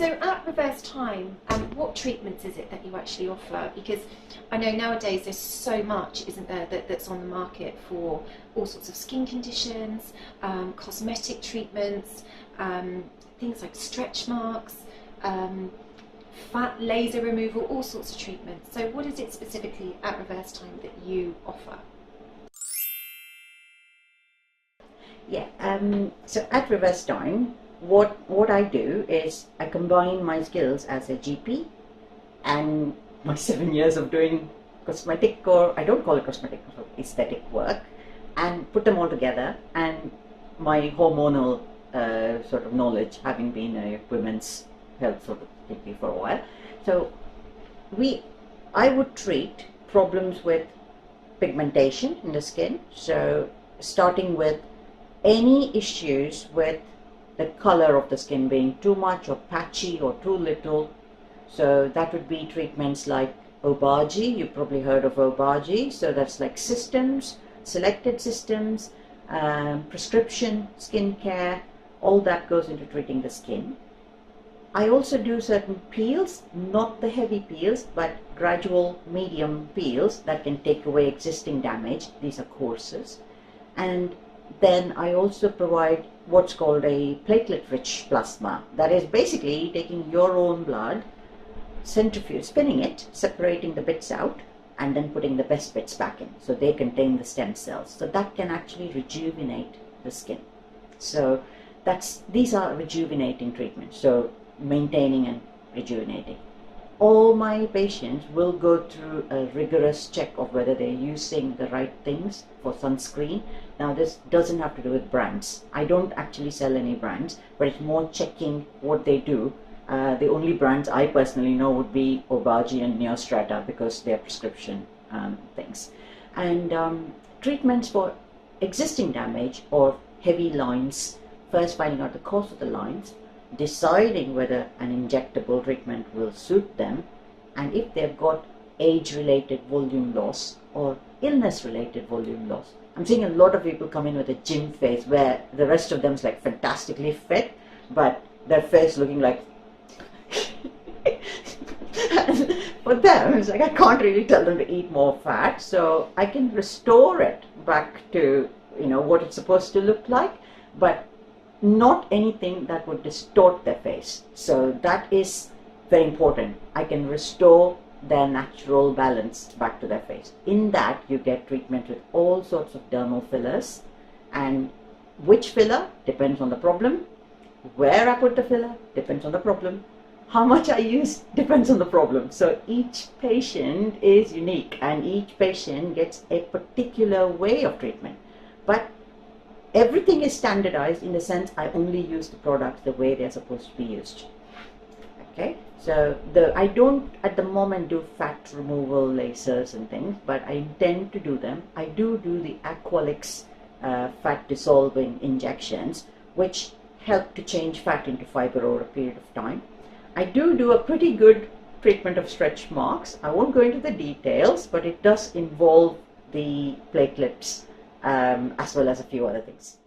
So at Reverse Time, what treatments is it that you actually offer? Because I know nowadays there's so much, isn't there, that's on the market for all sorts of skin conditions, cosmetic treatments, things like stretch marks, fat laser removal, all sorts of treatments. So what is it specifically at Reverse Time that you offer? Yeah, so at Reverse Time, what I do is I combine my skills as a GP and my 7 years of doing cosmetic, or I don't call it cosmetic, aesthetic work, and put them all together, and my hormonal sort of knowledge, having been a women's health sort of GP for a while. So I would treat problems with pigmentation in the skin, so starting with any issues with the color of the skin being too much or patchy or too little. So that would be treatments like Obagi. You've probably heard of Obagi. So that's like systems, selected systems, prescription skincare, all that goes into treating the skin. I also do certain peels, not the heavy peels, but gradual medium peels that can take away existing damage. These are courses. And then I also provide what's called a platelet-rich plasma. That is basically taking your own blood, centrifuge, spinning it, separating the bits out, and then putting the best bits back in. So they contain the stem cells. So that can actually rejuvenate the skin. So these are rejuvenating treatments. So maintaining and rejuvenating. All my patients will go through a rigorous check of whether they're using the right things for sunscreen. Now this doesn't have to do with brands. I don't actually sell any brands, but it's more checking what they do. The only brands I personally know would be Obagi and Neostrata because they're prescription things. And treatments for existing damage or heavy lines, first finding out the cause of the lines, deciding whether an injectable treatment will suit them, and if they've got age-related volume loss or illness-related volume loss. I'm seeing a lot of people come in with a gym face where the rest of them's like fantastically fit, but their face looking like for them it's like I can't really tell them to eat more fat, so I can restore it back to what it's supposed to look like, but not anything that would distort their face. So that is very important. I can restore their natural balance back to their face. In that you get treatment with all sorts of dermal fillers, and which filler depends on the problem, where I put the filler depends on the problem, how much I use depends on the problem. So each patient is unique and each patient gets a particular way of treatment. But everything is standardized in the sense I only use the products the way they're supposed to be used. Okay, so I don't at the moment do fat removal lasers and things, but I intend to do them. I do the Aqualix fat dissolving injections, which help to change fat into fiber over a period of time. I do a pretty good treatment of stretch marks. I won't go into the details, but it does involve the platelets as well as a few other things.